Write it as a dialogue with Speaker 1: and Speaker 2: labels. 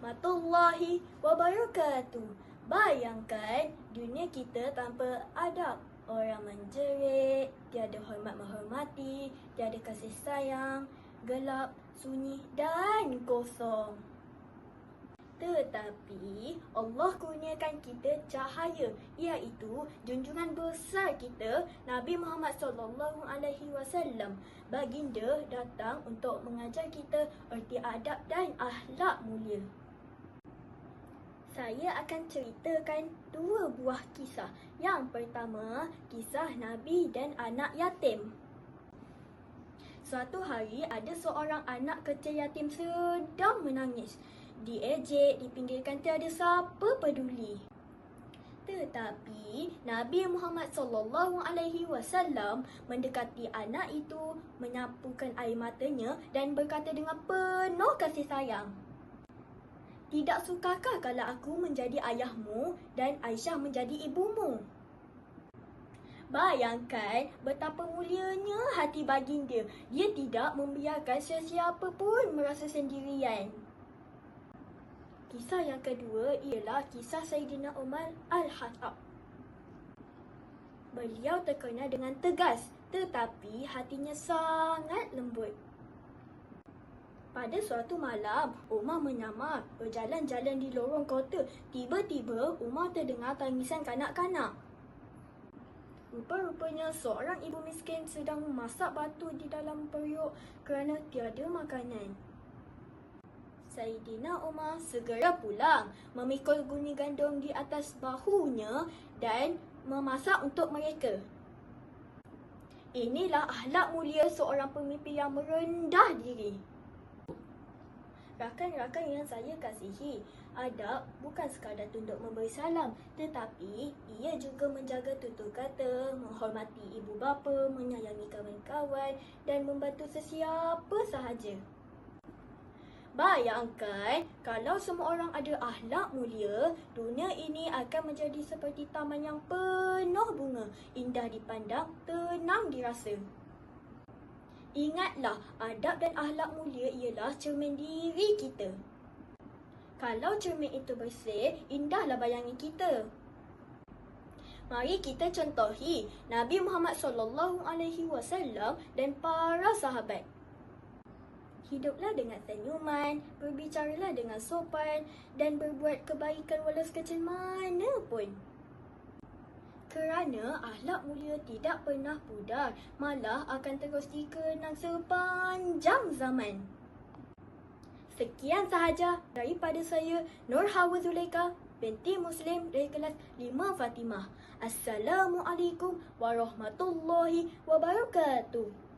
Speaker 1: warahmatullahi wabarakatuh. Bayangkan dunia kita tanpa adab. Orang menjerit, tiada hormat menghormati, tiada kasih sayang, gelap, sunyi dan kosong. Tetapi Allah kurniakan kita cahaya, iaitu junjungan besar kita Nabi Muhammad SAW. Baginda datang untuk mengajar kita erti adab dan akhlak mulia. Saya akan ceritakan dua buah kisah. Yang pertama, kisah Nabi dan anak yatim. Suatu hari ada seorang anak kecil yatim sedang menangis. Diejek, dipinggirkan, tiada siapa peduli. Tetapi Nabi Muhammad SAW mendekati anak itu, menyapukan air matanya dan berkata dengan penuh kasih sayang, "Tidak sukakah kalau aku menjadi ayahmu dan Aisyah menjadi ibumu?" Bayangkan betapa mulianya hati baginda. Dia tidak membiarkan sesiapa pun merasa sendirian. Kisah yang kedua ialah kisah Sayyidina Umar Al-Khattab. Beliau terkenal dengan tegas, tetapi hatinya sangat lembut. Pada suatu malam, Umar menyamar berjalan-jalan di lorong kota. Tiba-tiba, Umar terdengar tangisan kanak-kanak. Rupa-rupanya seorang ibu miskin sedang memasak batu di dalam periuk kerana tiada makanan. Sayyidina Umar segera pulang, memikul guni gandum di atas bahunya dan memasak untuk mereka. Inilah akhlak mulia seorang pemimpin yang merendah diri. Rakan-rakan yang saya kasihi, adab bukan sekadar tunduk memberi salam, tetapi ia juga menjaga tutur kata, menghormati ibu bapa, menyayangi kawan-kawan dan membantu sesiapa sahaja. Bayangkan kalau semua orang ada akhlak mulia, dunia ini akan menjadi seperti taman yang penuh bunga, indah dipandang, tenang dirasa. Ingatlah, adab dan akhlak mulia ialah cermin diri kita. Kalau cermin itu bersih, indahlah bayangan kita. Mari kita contohi Nabi Muhammad SAW dan para sahabat. Hiduplah dengan senyuman, berbicaralah dengan sopan dan berbuat kebaikan walau sekecil mana pun. Kerana akhlak mulia tidak pernah pudar, malah akan terus dikenang sepanjang zaman. Sekian sahaja daripada saya, Nur Hawa Zulaika binti Muslim dari kelas 5 Fatimah. Assalamualaikum warahmatullahi wabarakatuh.